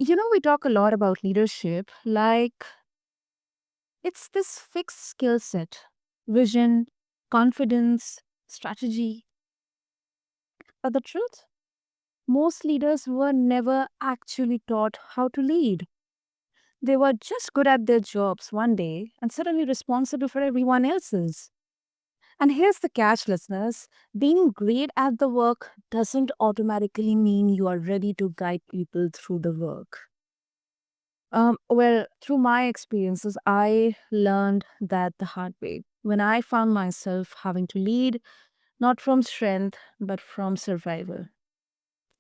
We talk a lot about leadership like it's this fixed skill set, vision, confidence, strategy. But the truth, most leaders were never actually taught how to lead. They were just good at their jobs one day and suddenly responsible for everyone else's. And here's the catch, listeners: being great at the work doesn't automatically mean you are ready to guide people through the work. Well, through my experiences, I learned that the hard way. When I found myself having to lead, not from strength, but from survival.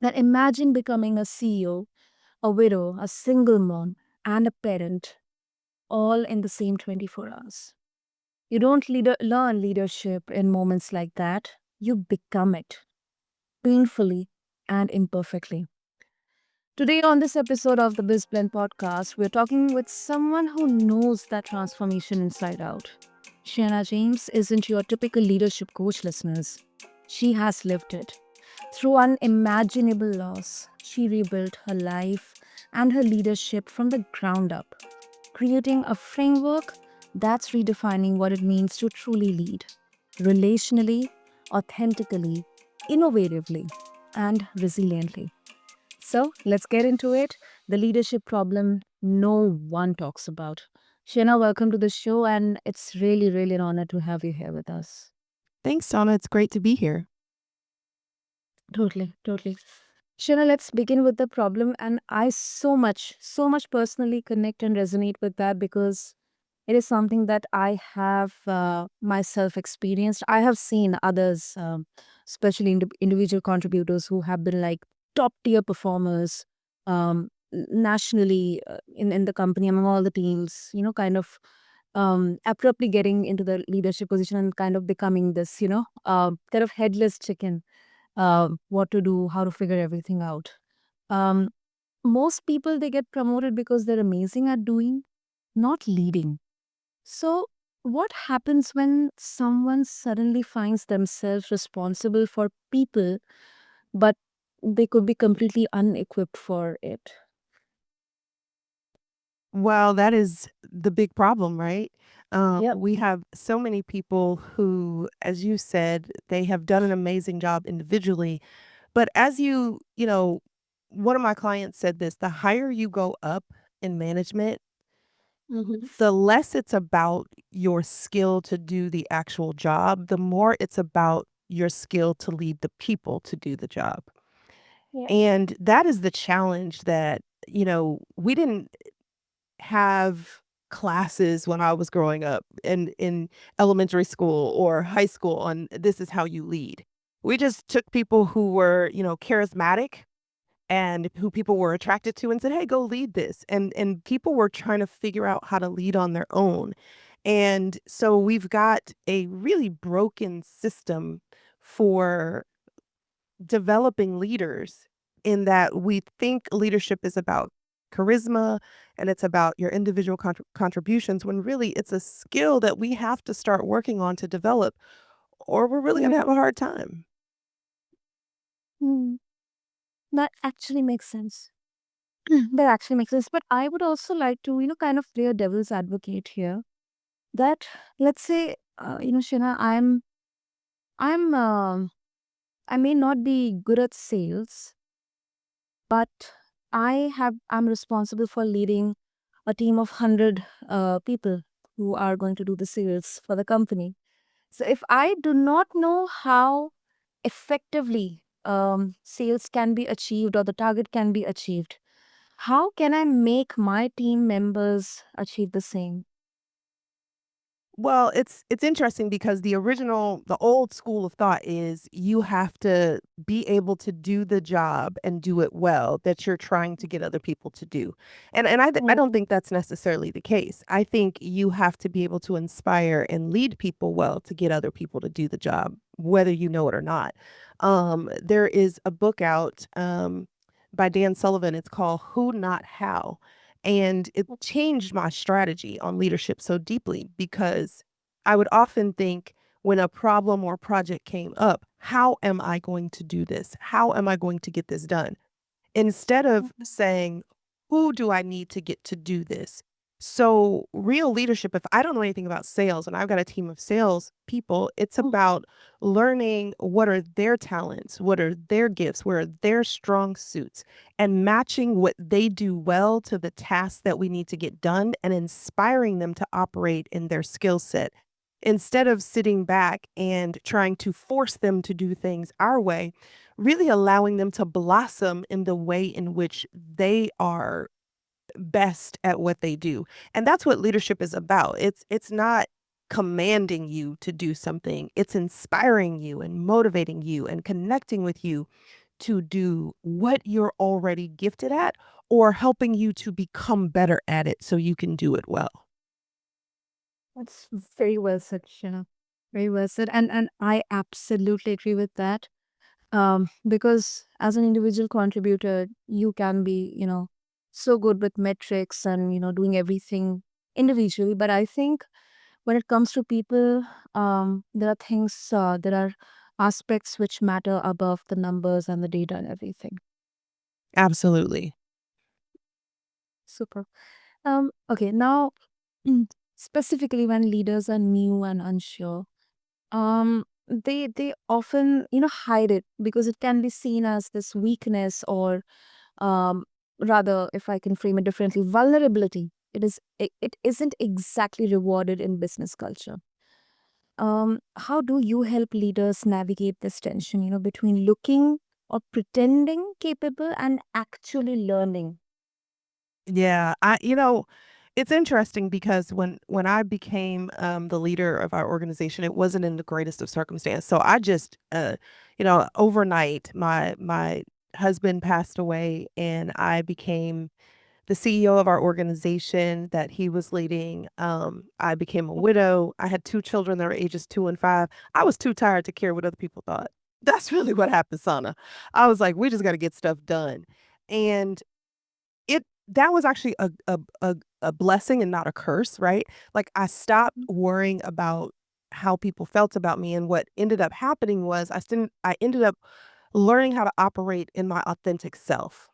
That imagine becoming a CEO, a widow, a single mom, and a parent all in the same 24 hours. You don't learn leadership in moments like that, you become it painfully and imperfectly. Today, on this episode of the BizBlend podcast, we're talking with someone who knows that transformation inside out. Sheyna James isn't your typical leadership coach, listeners. She has lived it. Through unimaginable loss, she rebuilt her life and her leadership from the ground up, creating a framework that's redefining what it means to truly lead relationally, authentically, innovatively, and resiliently. So let's get into it. The leadership problem no one talks about. Shena, welcome to the show, and it's really, really an honor to have you here with us. Thanks, Donna. It's great to be here. Totally, totally. Shena, let's begin with the problem. And I so much personally connect and resonate with that because it is something that I have myself experienced. I have seen others, especially individual contributors who have been like top tier performers nationally in the company among all the teams, kind of abruptly getting into the leadership position and kind of becoming this, kind of headless chicken, what to do, how to figure everything out. Um, Most people, they get promoted because they're amazing at doing, not leading. So, what happens when someone suddenly finds themselves responsible for people, but they could be completely unequipped for it? Well, that is the big problem, right? Yep. We have so many people who, as you said, they have done an amazing job individually. But one of my clients said this: the higher you go up in management, Hmm. the less it's about your skill to do the actual job, the more it's about your skill to lead the people to do the job. Yeah. And that is the challenge that, we didn't have classes when I was growing up in elementary school or high school on this is how you lead. We just took people who were, charismatic and who people were attracted to and said, "Hey, go lead this." And people were trying to figure out how to lead on their own. And so we've got a really broken system for developing leaders in that we think leadership is about charisma and it's about your individual contributions when really it's a skill that we have to start working on to develop or we're really going to Right. have a hard time. Hmm. That actually makes sense. That actually makes sense. But I would also like to, kind of play a devil's advocate here. That let's say, Shina, I'm, I may not be good at sales, but I'm responsible for leading a team of 100 people who are going to do the sales for the company. So if I do not know how effectively sales can be achieved or the target can be achieved, how can I make my team members achieve the same? Well, it's interesting because the old school of thought is you have to be able to do the job and do it well that you're trying to get other people to do. And I don't Mm. think that's necessarily the case. I think you have to be able to inspire and lead people well to get other people to do the job, whether you know it or not. There is a book out by Dan Sullivan. It's called Who Not How, and it changed my strategy on leadership so deeply because I would often think when a problem or project came up, how am I going to do this? How am I going to get this done? Instead of saying, who do I need to get to do this? So, real leadership, if I don't know anything about sales and I've got a team of sales people, it's Mm. about learning what are their talents, what are their gifts, where are their strong suits, and matching what they do well to the tasks that we need to get done and inspiring them to operate in their skill set. Instead of sitting back and trying to force them to do things our way, really allowing them to blossom in the way in which they are best at what they do. And that's what leadership is about. It's not commanding you to do something. It's inspiring you and motivating you and connecting with you to do what you're already gifted at or helping you to become better at it so you can do it well. That's very well said, Shina. Very well said. And I absolutely agree with that. Because as an individual contributor, you can be, so good with metrics and, doing everything individually. But I think when it comes to people, there are aspects which matter above the numbers and the data and everything. Absolutely. Super. Okay, now specifically when leaders are new and unsure, they often, hide it because it can be seen as this weakness or um rather, if I can frame it differently, vulnerability. It isn't exactly rewarded in business culture. How do you help leaders navigate this tension, between looking or pretending capable and actually learning? Yeah, it's interesting because when I became the leader of our organization, it wasn't in the greatest of circumstance. So I just, overnight, my husband passed away, and I became the CEO of our organization that he was leading. I became a widow. I had 2 children that were ages 2 and 5. I was too tired to care what other people thought. That's really what happened, Sana. I was like, we just got to get stuff done, and it that was actually a blessing and not a curse, right? Like, I stopped worrying about how people felt about me, and what ended up happening was I ended up learning how to operate in my authentic self,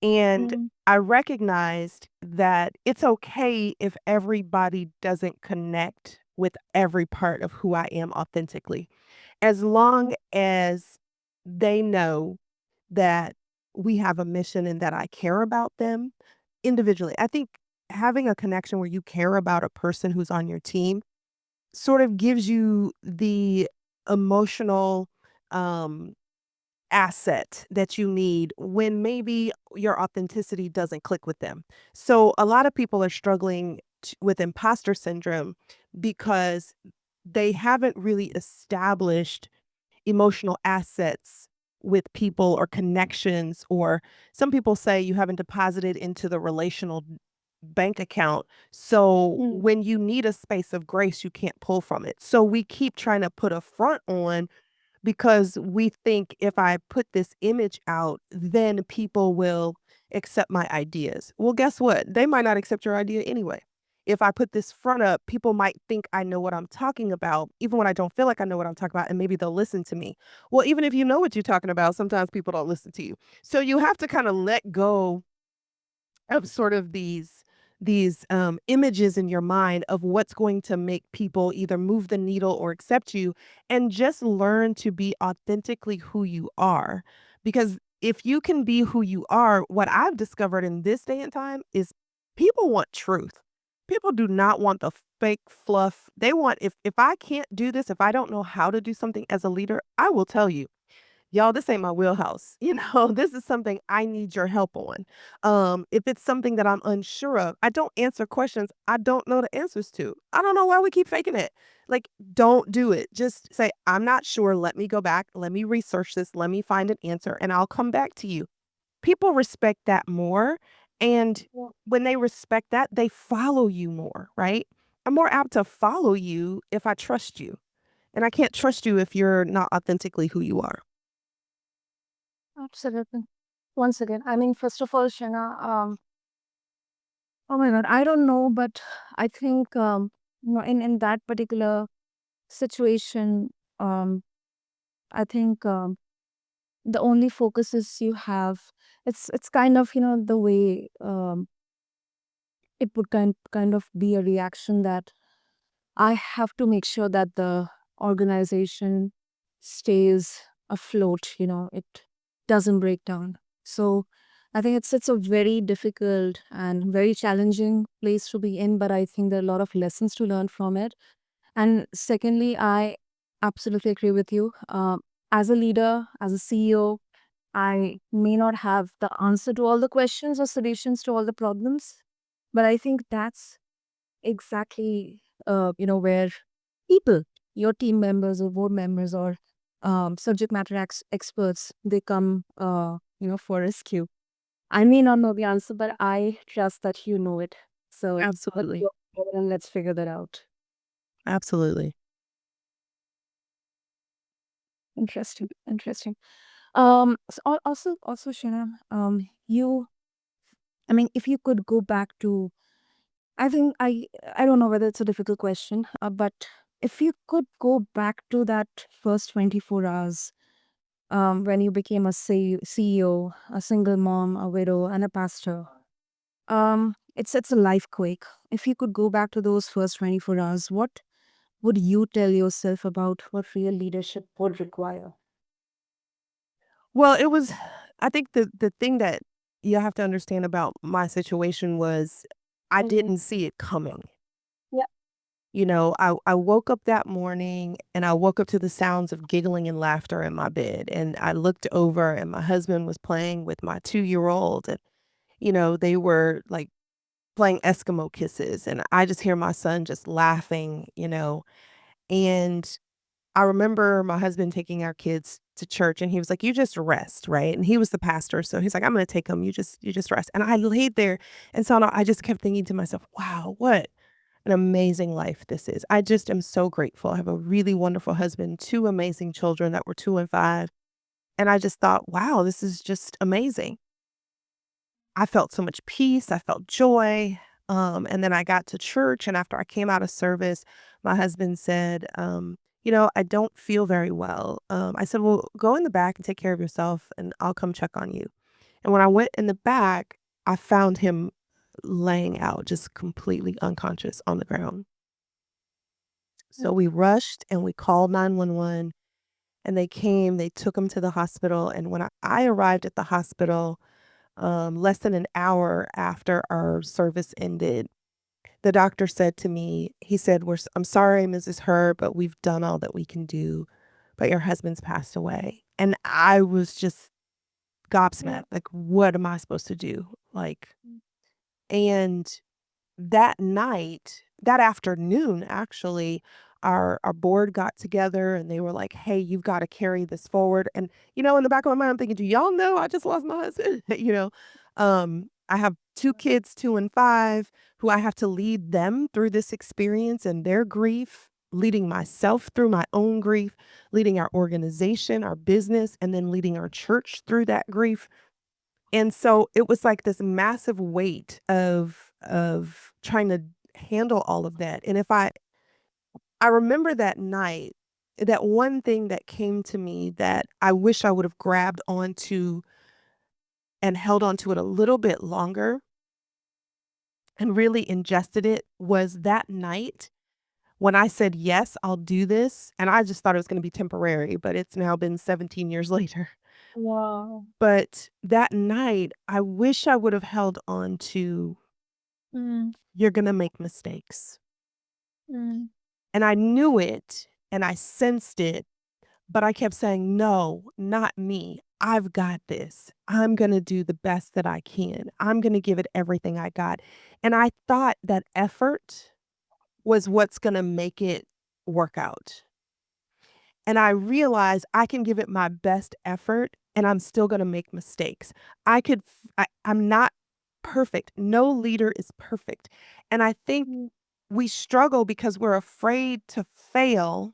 and Mm, I recognized that it's okay if everybody doesn't connect with every part of who I am authentically, as long as they know that we have a mission and that I care about them individually. I think having a connection where you care about a person who's on your team sort of gives you the emotional um, asset that you need when maybe your authenticity doesn't click with them. So a lot of people are struggling with imposter syndrome because they haven't really established emotional assets with people or connections, or some people say you haven't deposited into the relational bank account. So mm, when you need a space of grace, you can't pull from it. So we keep trying to put a front on because we think if I put this image out, then people will accept my ideas. Well, guess what? They might not accept your idea anyway. If I put this front up, people might think I know what I'm talking about, even when I don't feel like I know what I'm talking about, and maybe they'll listen to me. Well, even if you know what you're talking about, sometimes people don't listen to you. So you have to kind of let go of sort of these images in your mind of what's going to make people either move the needle or accept you, and just learn to be authentically who you are. Because if you can be who you are, what I've discovered in this day and time is people want truth. People do not want the fake fluff. They want, if I can't do this, if I don't know how to do something as a leader, I will tell you. Y'all, this ain't my wheelhouse. This is something I need your help on. If it's something that I'm unsure of, I don't answer questions I don't know the answers to. I don't know why we keep faking it. Like, don't do it. Just say, I'm not sure. Let me go back. Let me research this. Let me find an answer and I'll come back to you. People respect that more. And yeah, when they respect that, they follow you more, right? I'm more apt to follow you if I trust you. And I can't trust you if you're not authentically who you are. absolutely. Once again, I mean, first of all, Shana, oh my God, I don't know, but I think, in that particular situation, um, I think. the only focuses you have, it's kind of, the way it would kind of be a reaction that I have to make sure that the organization stays afloat, it doesn't break down. So I think it's a very difficult and very challenging place to be in, but I think there are a lot of lessons to learn from it. And secondly, I absolutely agree with you. As a leader, as a CEO, I may not have the answer to all the questions or solutions to all the problems, but I think that's exactly where people, your team members or board members or subject matter experts, they come for rescue. I may not know the answer, but I trust that you know it. So let's Absolutely. go forward and let's figure that out. Absolutely. Interesting, interesting. Also, Shana, you, I mean, if you could go back to, I think I don't know whether it's a difficult question, but if you could go back to that first 24 hours, when you became a CEO, a single mom, a widow, and a pastor, it's a life quake. If you could go back to those first 24 hours, what would you tell yourself about what real leadership would require? Well, it was I think the thing that you have to understand about my situation was I Mm. didn't see it coming. Yeah. I woke up that morning and I woke up to the sounds of giggling and laughter in my bed. And I looked over and my husband was playing with my 2-year old. And, they were like playing Eskimo kisses. And I just hear my son just laughing. And I remember my husband taking our kids to church and he was like, "You just rest, right?" And he was the pastor. So he's like, "I'm gonna take them. You just rest." And I laid there and so I just kept thinking to myself, wow, what an amazing life this is. I just am so grateful. I have a really wonderful husband, 2 amazing children that were 2 and 5, and I just thought, "Wow, this is just amazing." I felt so much peace, I felt joy, and then I got to church, and after I came out of service, my husband said, "I don't feel very well." I said, "Well, go in the back and take care of yourself, and I'll come check on you." And when I went in the back, I found him laying out, just completely unconscious on the ground. So we rushed and we called 911 and they came, they took him to the hospital. And when I arrived at the hospital, less than an hour after our service ended, the doctor said to me, he said, I'm sorry, Mrs. Hurd, but we've done all that we can do, but your husband's passed away. And I was just Yeah. gobsmacked. Like, what am I supposed to do? And that afternoon, actually, our board got together and they were like, "Hey, you've gotta carry this forward." And, in the back of my mind, I'm thinking, "Do y'all know I just lost my husband?" I have 2 kids, 2 and 5, who I have to lead them through this experience and their grief, leading myself through my own grief, leading our organization, our business, and then leading our church through that grief. And so it was like this massive weight of trying to handle all of that. And if I remember that night, that one thing that came to me that I wish I would have grabbed onto and held onto it a little bit longer and really ingested it was that night when I said, "Yes, I'll do this." And I just thought it was going to be temporary, but it's now been 17 years later. Wow. But that night, I wish I would have held on to, Mm, "You're gonna make mistakes." mm, And I knew it and I sensed it, but I kept saying, "No, not me. I've got this. I'm gonna do the best that I can. I'm gonna give it everything I got." And I thought that effort was what's gonna make it work out. And I realized I can give it my best effort and I'm still gonna make mistakes. I'm not perfect. No leader is perfect. And I think mm, we struggle because we're afraid to fail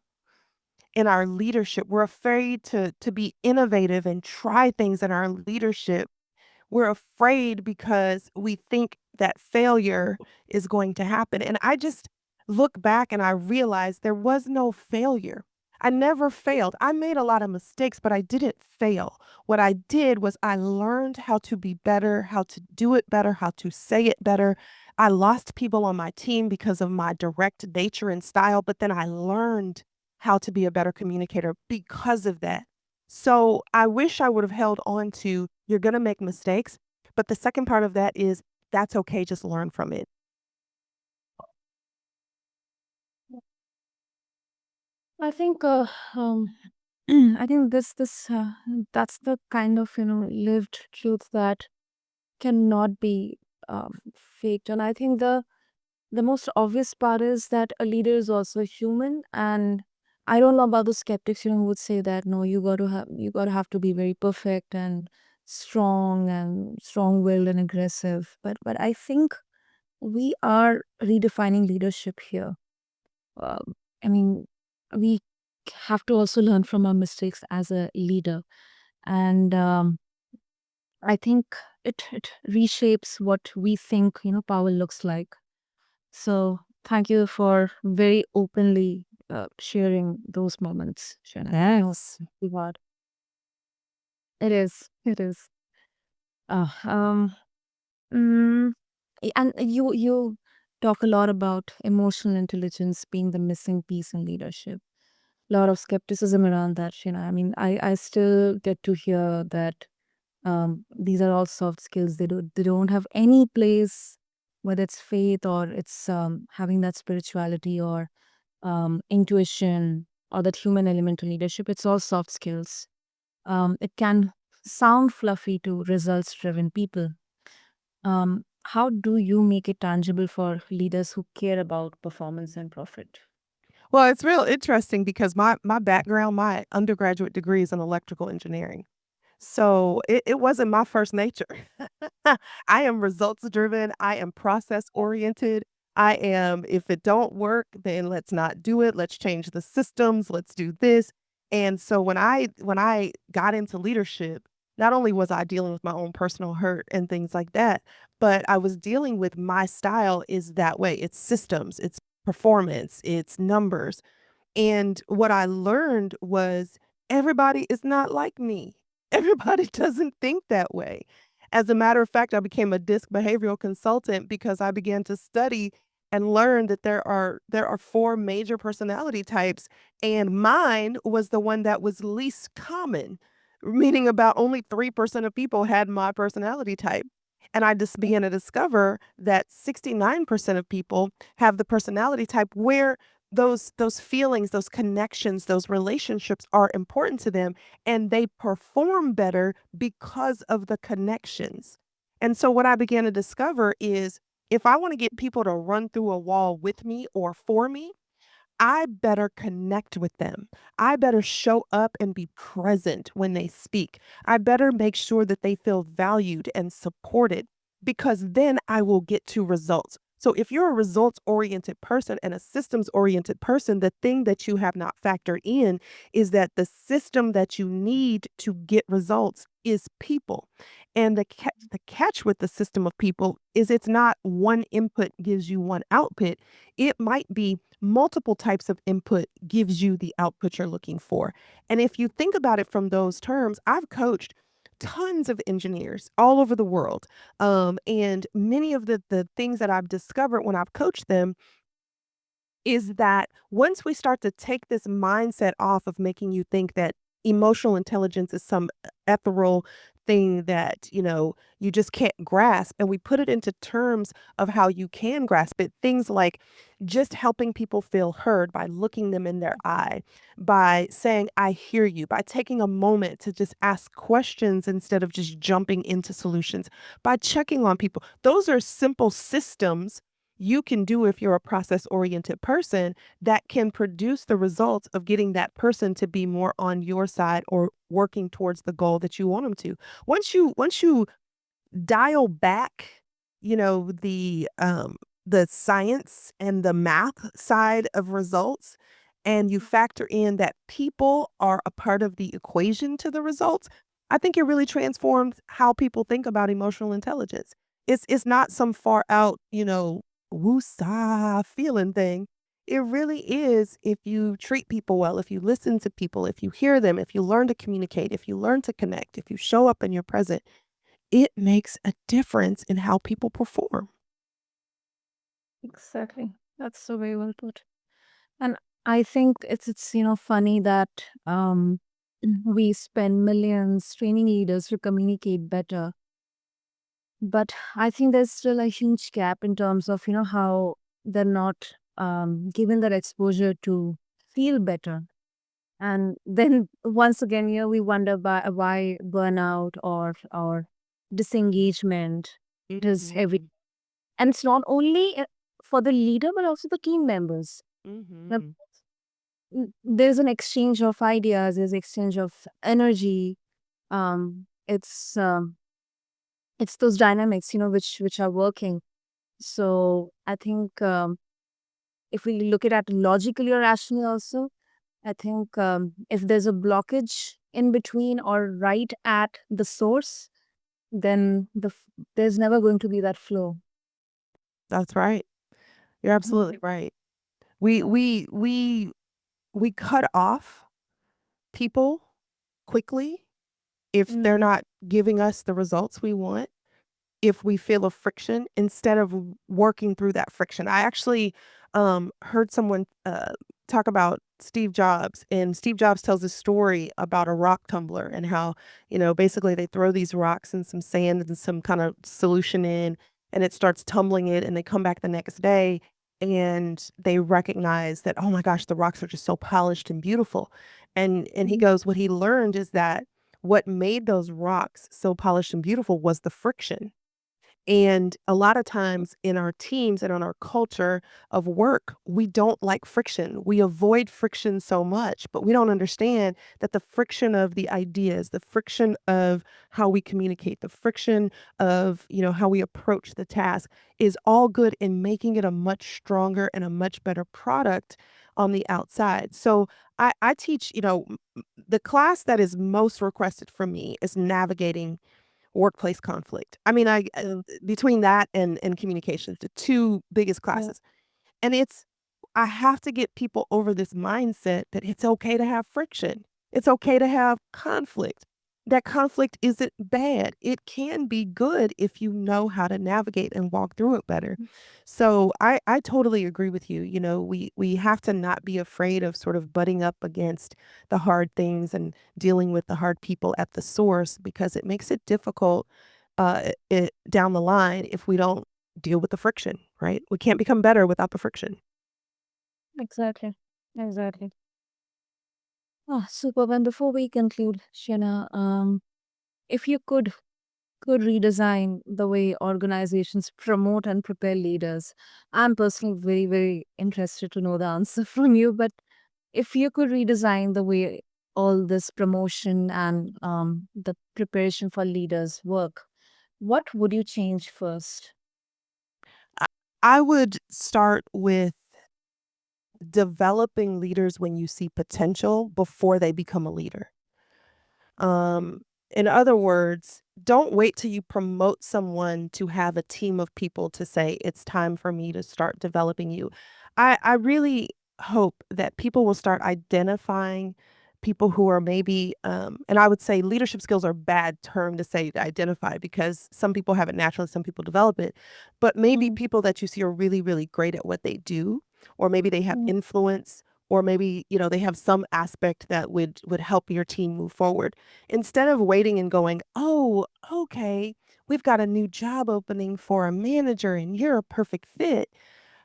in our leadership. We're afraid to be innovative and try things in our leadership. We're afraid because we think that failure is going to happen. And I just look back and I realize there was no failure. I never failed. I made a lot of mistakes, but I didn't fail. What I did was I learned how to be better, how to do it better, how to say it better. I lost people on my team because of my direct nature and style, but then I learned how to be a better communicator because of that. So I wish I would have held on to you're going to make mistakes. But the second part of that is that's okay. Just learn from it. I think I think this that's the kind of lived truth that cannot be faked. And I think the most obvious part is that a leader is also human. And I don't know about the skeptics, who would say that no, you got to have to be very perfect and strong-willed and aggressive. But I think we are redefining leadership here. I mean, we have to also learn from our mistakes as a leader. And I think it reshapes what we think, power looks like. So thank you for very openly sharing those moments, Shana. Yes. God. It is. It is. Uh, um, mm, and you talk a lot about emotional intelligence being the missing piece in leadership. Lot of skepticism around that, I mean, I still get to hear that these are all soft skills. They don't have any place, whether it's faith or it's having that spirituality or intuition or that human element to leadership. It's all soft skills. It can sound fluffy to results driven people. How do you make it tangible for leaders who care about performance and profit? Well, it's real interesting because my background, my undergraduate degree is in electrical engineering. So it wasn't my first nature. I am results driven. I am process oriented. I am, if it don't work, then let's not do it. Let's change the systems. Let's do this. And so when I got into leadership, not only was I dealing with my own personal hurt and things like that, but I was dealing with my style is that way. It's systems, it's performance, it's numbers. And what I learned was everybody is not like me. Everybody doesn't think that way. As a matter of fact, I became a disc behavioral consultant because I began to study and learn that there are four major personality types, and mine was the one that was least common, meaning about only 3% of people had my personality type. And I just began to discover that 69% of people have the personality type where those feelings, those connections, those relationships are important to them, and they perform better because of the connections. And so what I began to discover is if I want to get people to run through a wall with me or for me, I better connect with them. I better show up and be present when they speak. I better make sure that they feel valued and supported because then I will get to results. So, if you're a results oriented person and a systems oriented person, the thing that you have not factored in is that the system that you need to get results is people. And the catch with the system of people is it's not one input gives you one output. It might be multiple types of input gives you the output you're looking for. And if you think about it from those terms, I've coached tons of engineers all over the world. And many of the things that I've discovered when I've coached them is that once we start to take this mindset off of making you think that emotional intelligence is some ethereal thing that, you just can't grasp, and we put it into terms of how you can grasp it, things like just helping people feel heard by looking them in their eye, by saying, I hear you, by taking a moment to just ask questions instead of just jumping into solutions, by checking on people. Those are simple systems you can do if you're a process oriented person that can produce the results of getting that person to be more on your side or working towards the goal that you want them to. Once you dial back, the science and the math side of results, and you factor in that people are a part of the equation to the results, I think it really transforms how people think about emotional intelligence. It's not some far out, woosah feeling thing. It really is if you treat people well, if you listen to people, if you hear them, if you learn to communicate, if you learn to connect, if you show up and you're present, it makes a difference in how people perform. Exactly. That's so very well put. And I think it's funny that we spend millions training leaders to communicate better, but I think there's still a huge gap in terms of how they're not given their exposure to feel better. And then once again, we wonder why burnout or disengagement is heavy. Mhm. And it's not only for the leader, but also the team members. Now, Mhm. there's an exchange of ideas, there's exchange of energy. Um, it's um, it's those dynamics, which are working. So I think if we look at it logically or rationally, also, I think if there's a blockage in between or right at the source, then there's never going to be that flow. That's right. You're Mhm. absolutely right. We cut off people quickly if they're Mm, not giving us the results we want. If we feel a friction instead of working through that friction. I actually, heard someone, talk about Steve Jobs, and Steve Jobs tells a story about a rock tumbler and how, basically they throw these rocks and some sand and some kind of solution in, and it starts tumbling it, and they come back the next day, and they recognize that, "Oh my gosh, the rocks are just so polished and beautiful." And he mm, goes, "What he learned is that what made those rocks so polished and beautiful was the friction." And a lot of times in our teams and on our culture of work, we don't like friction. We avoid friction so much, but we don't understand that the friction of the ideas, the friction of how we communicate, the friction of, how we approach the task is all good in making it a much stronger and a much better product on the outside. So I teach, the class that is most requested from me is navigating workplace conflict. I mean, between that and communications, the 2 biggest yeah, classes. And I have to get people over this mindset that it's okay to have friction. It's okay to have conflict. That conflict isn't bad. It can be good if you know how to navigate and walk through it better. So I totally agree with you. We have to not be afraid of sort of butting up against the hard things and dealing with the hard people at the source because it makes it difficult down the line if we don't deal with the friction, right? We can't become better without the friction. exactly. Exactly. Ah, superb. And before we conclude, Shena, if you could redesign the way organizations promote and prepare leaders, I'm personally very, very interested to know the answer from you. But if you could redesign the way all this promotion and the preparation for leaders work, what would you change first? I I would start with developing leaders when you see potential before they become a leader. Um, in other words, don't wait till you promote someone to have a team of people to say, it's time for me to start developing you. I really hope that people will start identifying people who are maybe, and I would say leadership skills are a bad term to say to identify because some people have it naturally, some people develop it, but maybe Mm, people that you see are really, really great at what they do, or maybe they have mm, influence, or maybe, they have some aspect that would help your team move forward. Instead of waiting and going, "Oh, okay, we've got a new job opening for a manager and you're a perfect fit."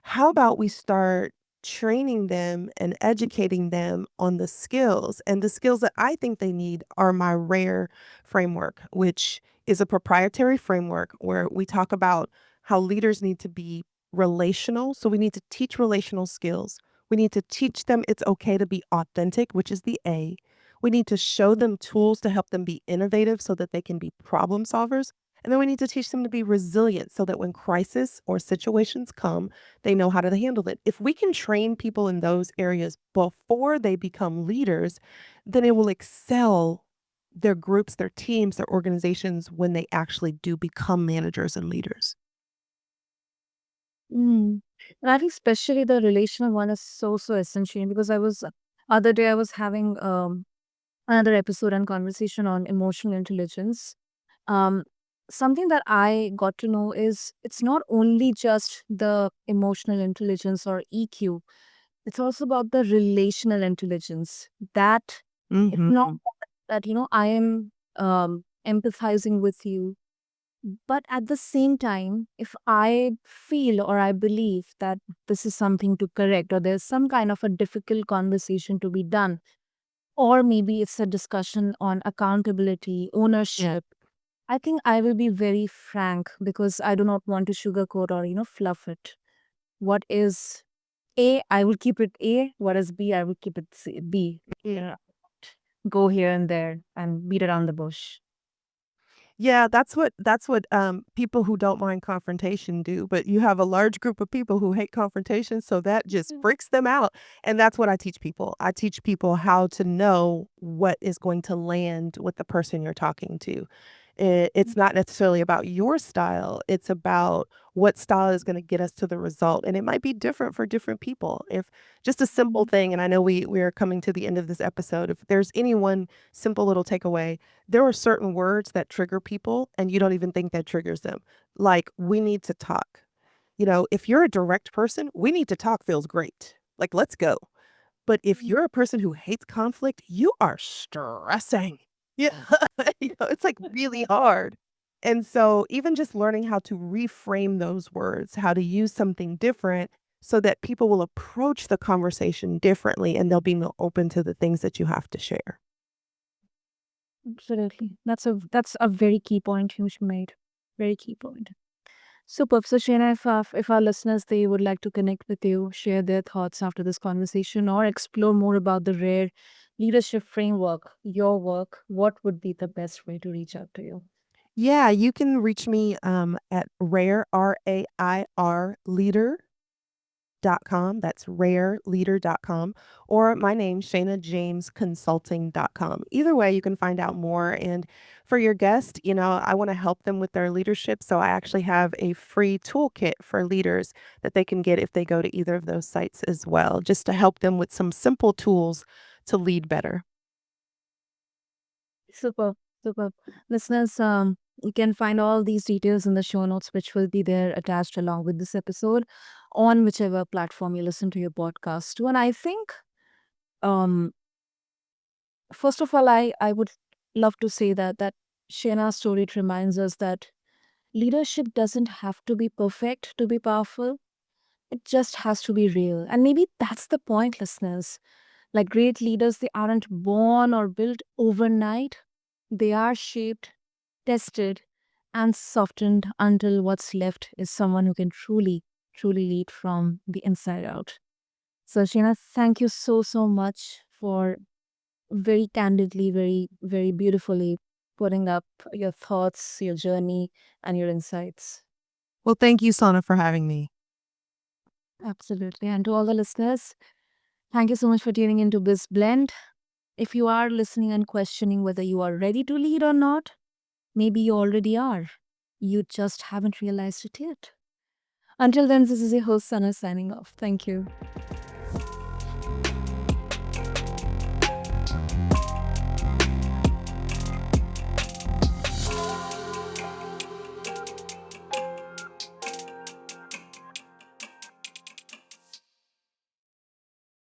How about we start training them and educating them on the skills? And the skills that I think they need are my RARE framework, which is a proprietary framework where we talk about how leaders need to be relational. So we need to teach relational skills. We need to teach them it's okay to be authentic, which is the A. We need to show them tools to help them be innovative so that they can be problem solvers. And then we need to teach them to be resilient so that when crisis or situations come, they know how to handle it. If we can train people in those areas before they become leaders, then it will excel their groups, their teams, their organizations when they actually do become managers and leaders. Mm. And I think especially the relational one is so, so essential because other day I was having another episode and conversation on emotional intelligence. Um, Something that I got to know is it's not only just the emotional intelligence or EQ, it's also about the relational intelligence. That it's not Mhm. that, I am empathizing with you, but at the same time, if I feel or I believe that this is something to correct or there's some kind of a difficult conversation to be done, or maybe it's a discussion on accountability, Yeah. ownership, I think I will be very frank because I do not want to sugarcoat or, fluff it. What is A, I will keep it A. What is B, I will keep it B. Yeah. Go here and there and beat around the bush. Yeah, that's what, people who don't mind confrontation do, but you have a large group of people who hate confrontation, so that just Mm. freaks them out, and that's what I teach people. I teach people how to know what is going to land with the person you're talking to. It's not necessarily about your style, it's about what style is gonna get us to the result, and it might be different for different people. If just a simple Mhm. thing, and I know we are coming to the end of this episode, if there's any one simple little takeaway, there are certain words that trigger people, and you don't even think that triggers them. Like, "We need to talk." You know, if you're a direct person, "We need to talk" feels great. Like, "Let's go." But if you're a person who hates conflict, you are stressing. Yeah. You know, it's, like, really hard. And so even just learning how to reframe those words, how to use something different so that people will approach the conversation differently and they'll be more open to the things that you have to share. Absolutely. That's a very key point you made. Very key point. Superb. So, Shayna, if our listeners they would like to connect with you, share their thoughts after this conversation, or explore more about the rare leadership framework, your work, what would be the best way to reach out to you? Yeah, you can reach me, at rare, RAIR, leader.com. That's rareleader.com, or my name, Shayna James Consulting.com. Either way, you can find out more. And for your guest, you know, I want to help them with their leadership. So I actually have a free toolkit for leaders that they can get if they go to either of those sites as well, just to help them with some simple tools to lead better. Super, super. Listeners, you can find all these details in the show notes, which will be there attached along with this episode on whichever platform you listen to your podcast to. And I think, um, first of all, I would love to say that Shayna's story it reminds us that leadership doesn't have to be perfect to be powerful. It just has to be real. And maybe that's the point, listeners. Like great leaders, they aren't born or built overnight. They are shaped, tested, and softened until what's left is someone who can truly, truly lead from the inside out. So, Sheena, thank you so, so much for very candidly, very, very beautifully putting up your thoughts, your journey, and your insights. Well, thank you, Sana, for having me. Absolutely. And to all the listeners, thank you so much for tuning into BizBlend. If you are listening and questioning whether you are ready to lead or not, maybe you already are. You just haven't realized it yet. Until then, this is your host, Sana, signing off. Thank you.